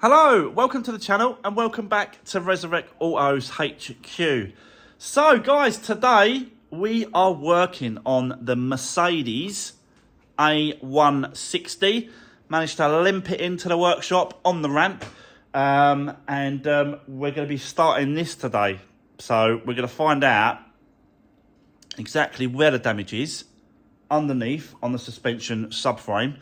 Hello, welcome to the channel and welcome back to Resurwreck Autos HQ. So guys, today we are working on the Mercedes A160. Managed to limp it into the workshop on the ramp and we're going to be starting this today. So we're going to find out exactly where the damage is underneath on the suspension subframe.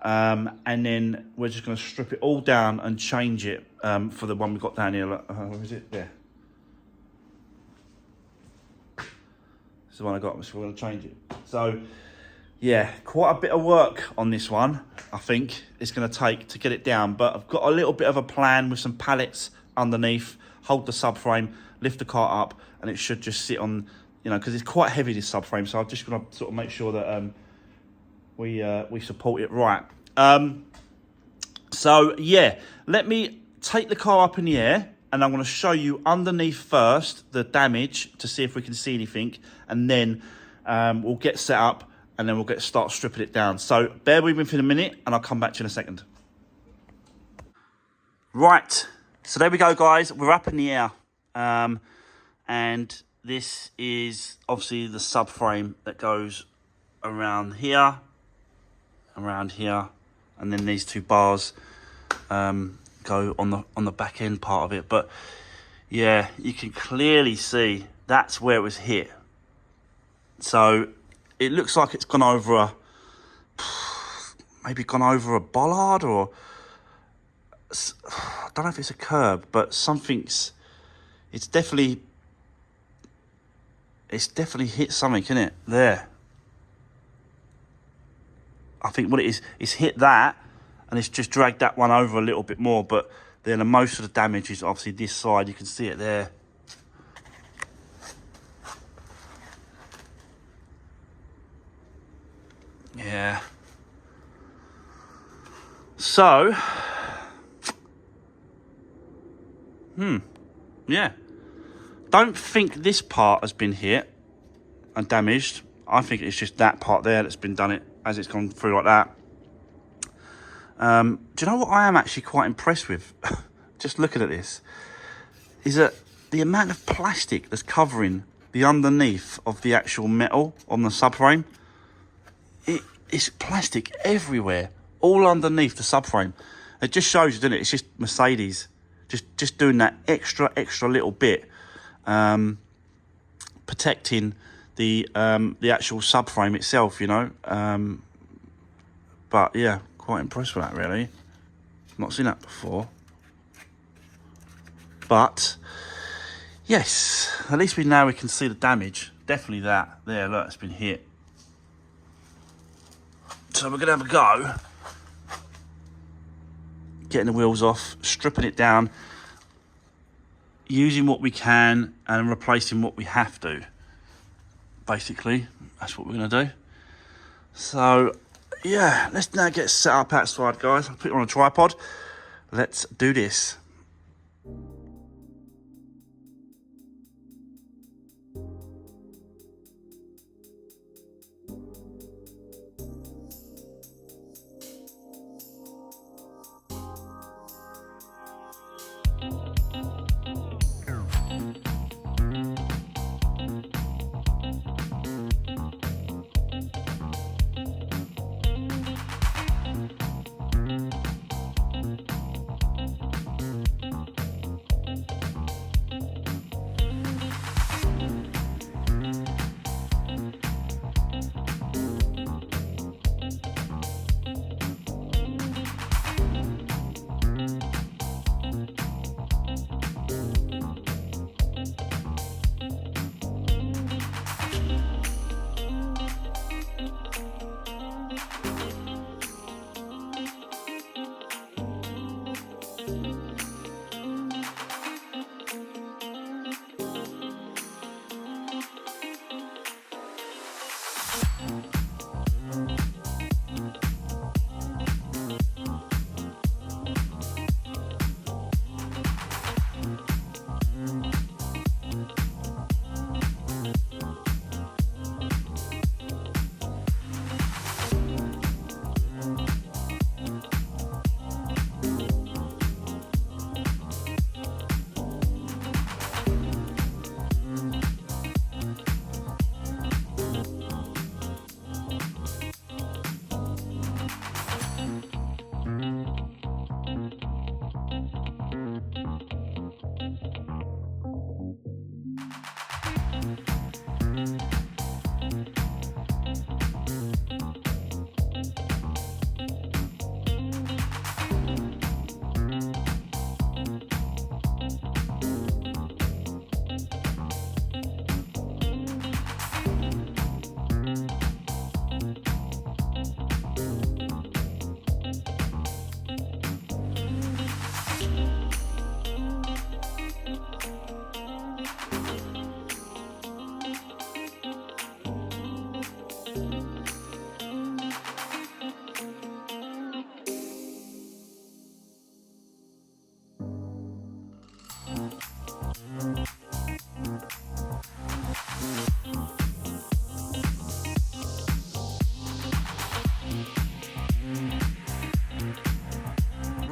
And then we're just going to strip it all down and change it for the one we got down here. Where is it? Yeah. It's the one I got, so we're going to change it. So, yeah, quite a bit of work on this one, I think, it's going to take to get it down. But I've got a little bit of a plan with some pallets underneath, hold the subframe, lift the car up, and it should just sit on, you know, because it's quite heavy, this subframe. So I'm just going to sort of make sure that we support it right. So yeah, let me take the car up in the air and I'm going to show you underneath first the damage to see if we can see anything, and then we'll get set up and then we'll start stripping it down. So bear with me for a minute and I'll come back to you in a second. Right, so there we go guys, we're up in the air, and this is obviously the subframe that goes around here, and then these two bars go on the back end part of it. But yeah, you can clearly see that's where it was hit. So it looks like it's gone over maybe gone over a bollard, or I don't know if it's a curb, but it's definitely hit something, isn't it? There. I think what it is, it's hit that, and it's just dragged that one over a little bit more, but then most of the damage is obviously this side. You can see it there. Yeah. So, yeah. Don't think this part has been hit and damaged. I think it's just that part there that's been done it as it's gone through like that. Do you know what I am actually quite impressed with? Just looking at this, is that the amount of plastic that's covering the underneath of the actual metal on the subframe. It's plastic everywhere, all underneath the subframe. It just shows you, doesn't it? It's just Mercedes just doing that extra little bit, protecting the actual subframe itself, you know. But yeah, quite impressed with that, really. Not seen that before. But yes, at least we can see the damage. Definitely that there. Look, it's been hit. So we're gonna have a go getting the wheels off, stripping it down, using what we can and replacing what we have to. Basically, that's what we're going to do. So, yeah, let's now get set up outside, guys. I'll put it on a tripod. Let's do this.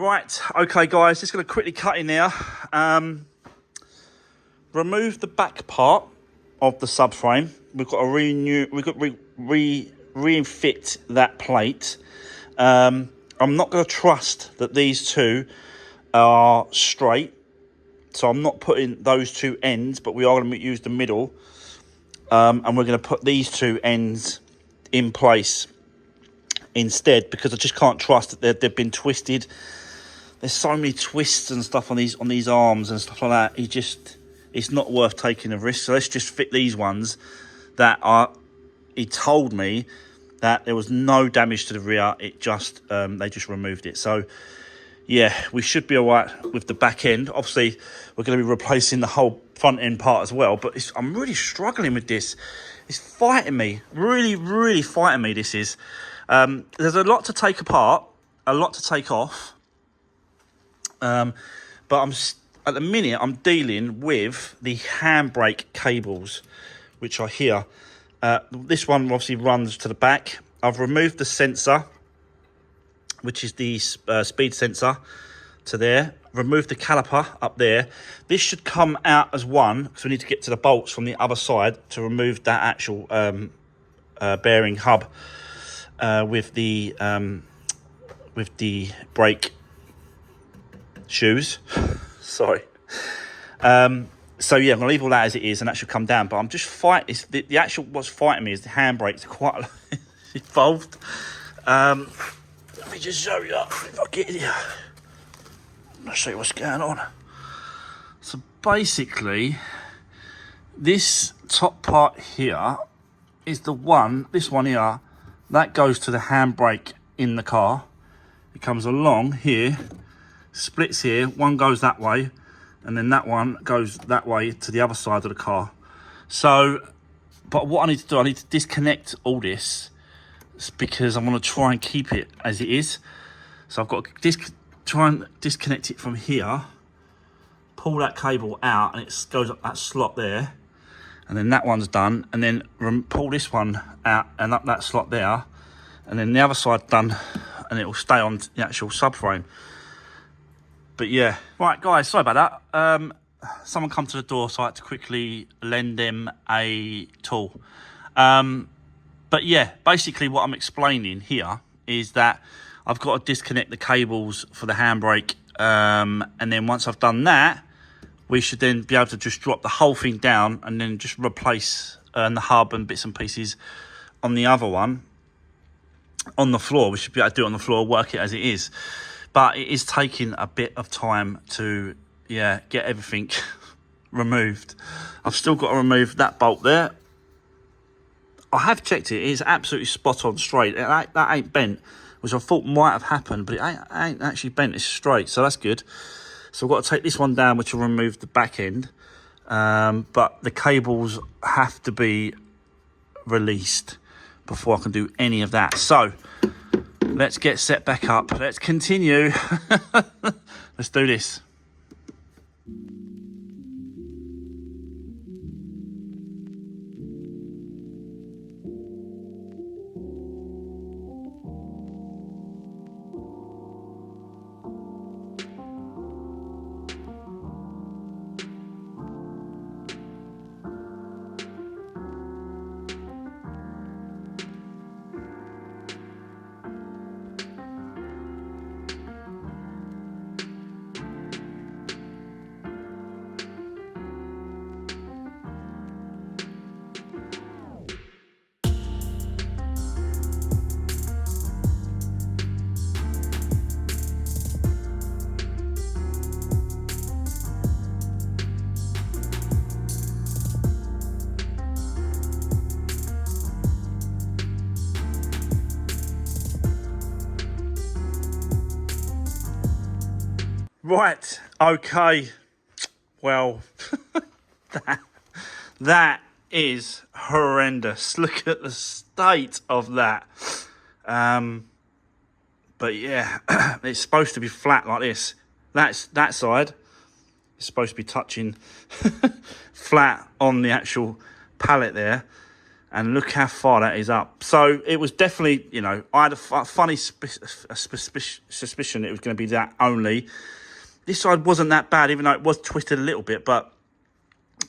Right, okay guys, just going to quickly cut in there. Remove the back part of the subframe. We've got to re-fit that plate. I'm not going to trust that these two are straight, so I'm not putting those two ends, but we are going to use the middle, and we're going to put these two ends in place instead, because I just can't trust that they've been twisted. There's so many twists and stuff on these arms and stuff like that. It's not worth taking a risk. So let's just fit these ones that are. He told me that there was no damage to the rear. It just they just removed it. So yeah, we should be all right with the back end. Obviously, we're going to be replacing the whole front end part as well. But I'm really struggling with this. It's fighting me. Really, really fighting me. This is. There's a lot to take apart, a lot to take off. But at the minute I'm dealing with the handbrake cables, which are here. This one obviously runs to the back. I've removed the sensor, which is the speed sensor, to there. Removed the caliper up there. This should come out as one, because we need to get to the bolts from the other side to remove that actual bearing hub with the brake shoes. Sorry. So yeah, I'm gonna leave all that as it is, and that should come down. But I'm just fighting. The actual what's fighting me is the handbrakes are quite involved. Let me just show you up if I get here. I'll show you what's going on. So basically, this top part here is the one. This one here, that goes to the handbrake in the car. It comes along here, splits here. One goes that way, and then that one goes that way to the other side of the car. So, but what I need to do, I need to disconnect all this, because I'm going to try and keep it as it is. So I've got to try and disconnect it from here, pull that cable out, and it goes up that slot there, and then that one's done, and then pull this one out and up that slot there, and then the other side done, and it will stay on the actual subframe. But yeah, right guys, sorry about that. Someone come to the door, so I had to quickly lend them a tool. But yeah, basically what I'm explaining here is that I've got to disconnect the cables for the handbrake, and then once I've done that, we should then be able to just drop the whole thing down and then just replace the hub and bits and pieces on the other one on the floor. We should be able to do it on the floor, work it as it is. But it is taking a bit of time to, yeah, get everything removed. I've still got to remove that bolt there. I have checked it. It is absolutely spot on straight. That ain't bent, which I thought might have happened, but it ain't actually bent. It's straight, so that's good. So I've got to take this one down, which will remove the back end. But the cables have to be released before I can do any of that. So let's get set back up. Let's continue. Let's do this. Right, okay. Well, that is horrendous. Look at the state of that. But yeah, it's supposed to be flat like this. That side is supposed to be touching flat on the actual pallet there. And look how far that is up. So it was definitely, you know, I had a funny suspicion it was going to be that only. This side wasn't that bad, even though it was twisted a little bit. But,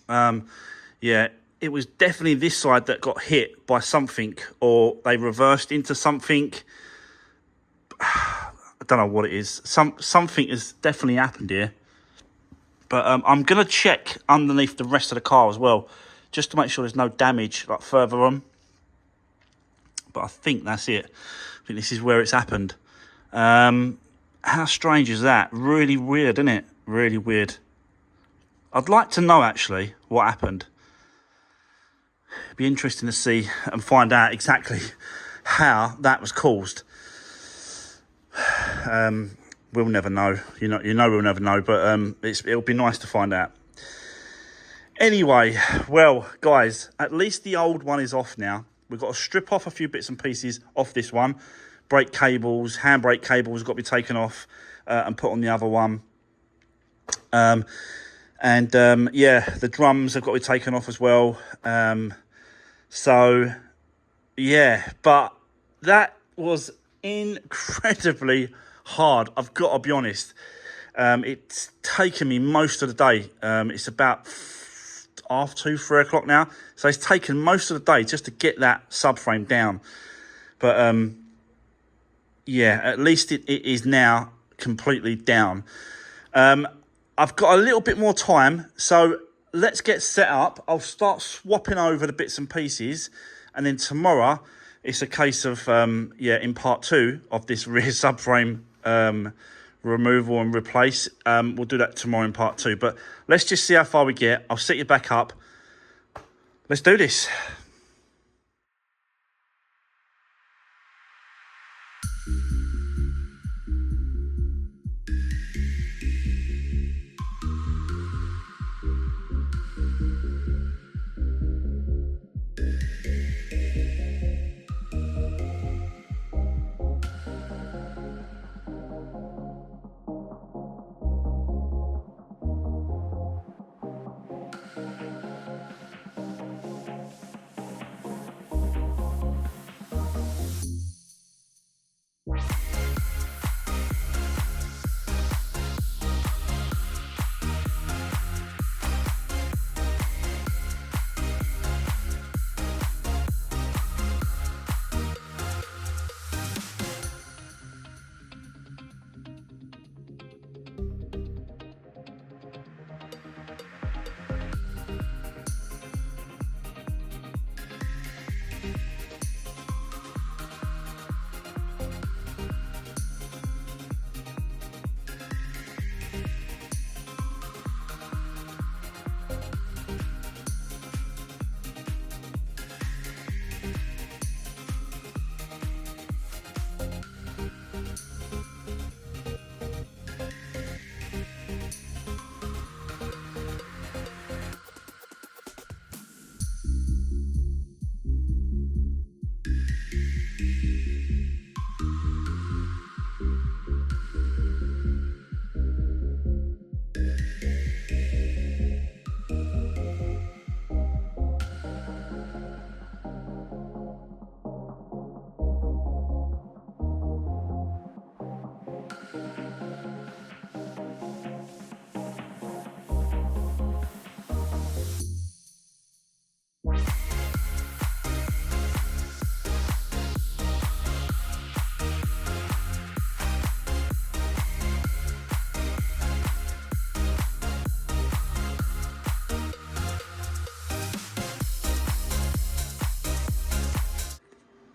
yeah, it was definitely this side that got hit by something, or they reversed into something. I don't know what it is. Something has definitely happened here. But I'm going to check underneath the rest of the car as well, just to make sure there's no damage like further on. But I think that's it. I think this is where it's happened. How strange is that? Really weird, isn't it? Really weird. I'd like to know, actually, what happened. It'd be interesting to see and find out exactly how that was caused. We'll never know. You know, we'll never know. But it'll be nice to find out. Anyway, well, guys, at least the old one is off now. We've got to strip off a few bits and pieces off this one. Brake cables, handbrake cables got to be taken off and put on the other one. Yeah, the drums have got to be taken off as well. So, yeah, but that was incredibly hard. I've got to be honest. It's taken me most of the day. It's about 2:30, 3 o'clock now. So it's taken most of the day just to get that subframe down. But, yeah, at least it is now completely down. I've got a little bit more time, so let's get set up. I'll start swapping over the bits and pieces, and then tomorrow it's a case of, in part 2 of this rear subframe removal and replace. We'll do that tomorrow in part 2, but let's just see how far we get. I'll set you back up. Let's do this.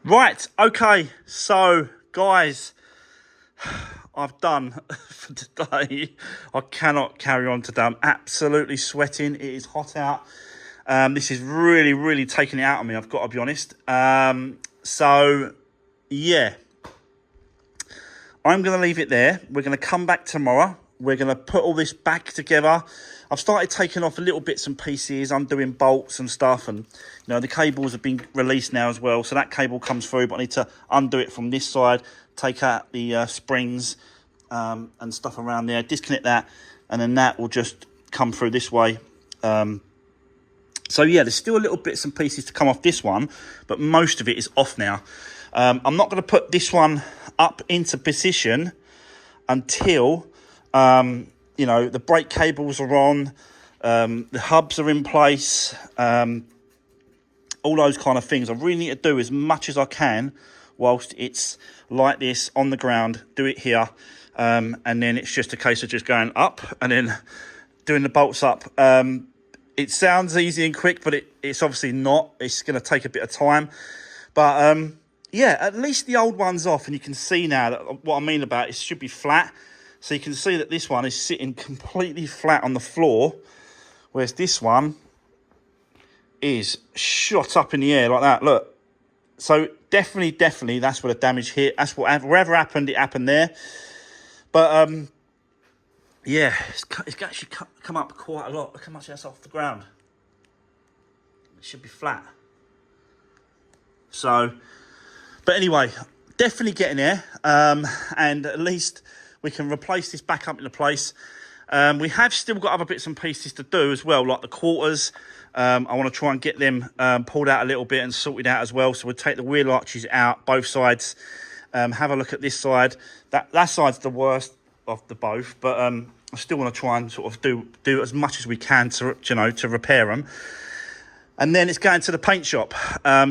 Right, okay, so guys, I've done for today. I cannot carry on today. I'm absolutely sweating. It is hot out. This is really taking it out of me, I've got to be honest. So, yeah, I'm going to leave it there. We're going to come back tomorrow. We're going to put all this back together. I've started taking off little bits and pieces, undoing bolts and stuff. And, you know, the cables have been released now as well. So that cable comes through, but I need to undo it from this side, take out the springs and stuff around there, disconnect that, and then that will just come through this way. So So yeah, there's still a little bits and pieces to come off this one, but most of it is off now. I'm not going to put this one up into position until, you know, the brake cables are on, the hubs are in place, all those kind of things. I really need to do as much as I can whilst it's like this on the ground, do it here, and then it's just a case of just going up and then doing the bolts up. It sounds easy and quick, but it's obviously not. It's going to take a bit of time. But, yeah, at least the old one's off. And you can see now that what I mean about it should be flat. So you can see that this one is sitting completely flat on the floor. Whereas this one is shot up in the air like that. Look. So definitely that's where the damage hit. That's whatever happened, it happened there. But, yeah, it's actually come up quite a lot. Look how much that's off the ground. It should be flat. So, but anyway, definitely getting there. And at least we can replace this back up into place. We have still got other bits and pieces to do as well, like the quarters. I want to try and get them pulled out a little bit and sorted out as well. So we'll take the wheel arches out, both sides. Have a look at this side. That side's the worst of the both, but I still want to try and sort of do as much as we can to, you know, to repair them. And then it's going to the paint shop.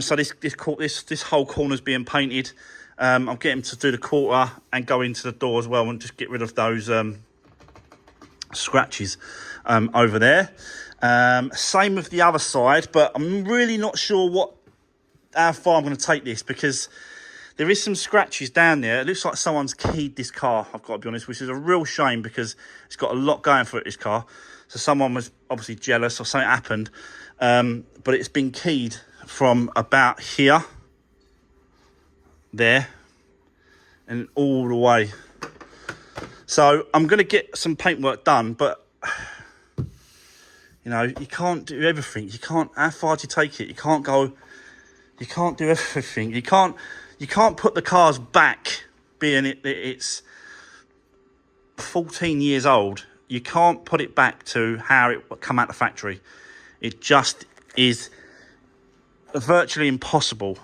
So this whole corner's being painted. I'll get him to do the quarter and go into the door as well and just get rid of those scratches over there. Same with the other side, but I'm really not sure how far I'm going to take this, because there is some scratches down there. It looks like someone's keyed this car, I've got to be honest, which is a real shame because it's got a lot going for it, this car. So someone was obviously jealous or something happened. But it's been keyed from about here, there, and all the way. So I'm going to get some paintwork done, but, you know, you can't do everything. You can't, how far do you take it? You can't do everything. You can't put the cars back, being it's 14 years old. You can't put it back to how it come out the factory. It just is virtually impossible,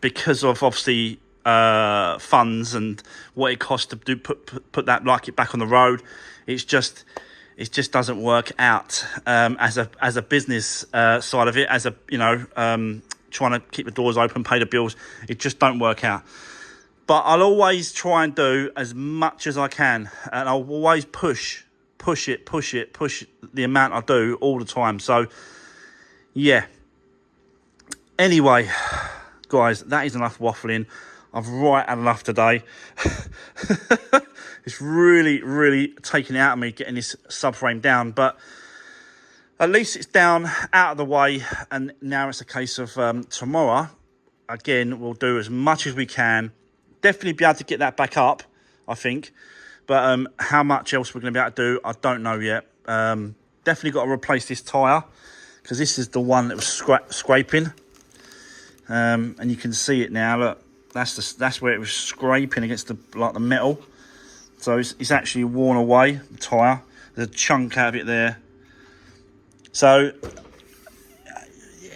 because of obviously funds and what it costs to do put that like it back on the road. It just doesn't work out as a business side of it, as a, you know, trying to keep the doors open, pay the bills. It just don't work out. But I'll always try and do as much as I can, and I'll always push the amount I do all the time. So yeah, anyway guys, that is enough waffling. I've right had enough today. It's really taking it out of me getting this subframe down, but at least it's down, out of the way, and now it's a case of tomorrow again we'll do as much as we can. Definitely be able to get that back up, I think. But how much else we're going to be able to do, I don't know yet. Definitely got to replace this tyre, because this is the one that was scraping. And you can see it now. Look, that's where it was scraping against the metal. So it's actually worn away, the tyre. There's a chunk out of it there. So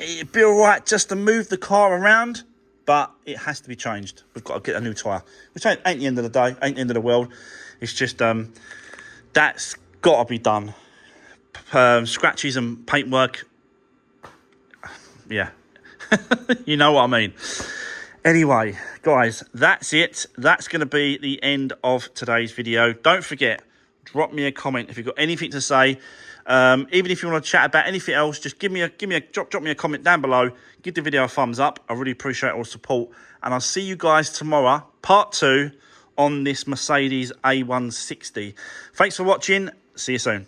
it'd be all right just to move the car around, but it has to be changed. We've got to get a new tyre, which ain't the end of the day, ain't the end of the world. It's just that's got to be done. Scratches and paintwork, yeah. You know what I mean. Anyway, guys, that's it. That's going to be the end of today's video. Don't forget, drop me a comment if you've got anything to say. Even if you want to chat about anything else, just drop me a comment down below. Give the video a thumbs up. I really appreciate all the support. And I'll see you guys tomorrow, part 2 on this Mercedes A160. Thanks for watching. See you soon.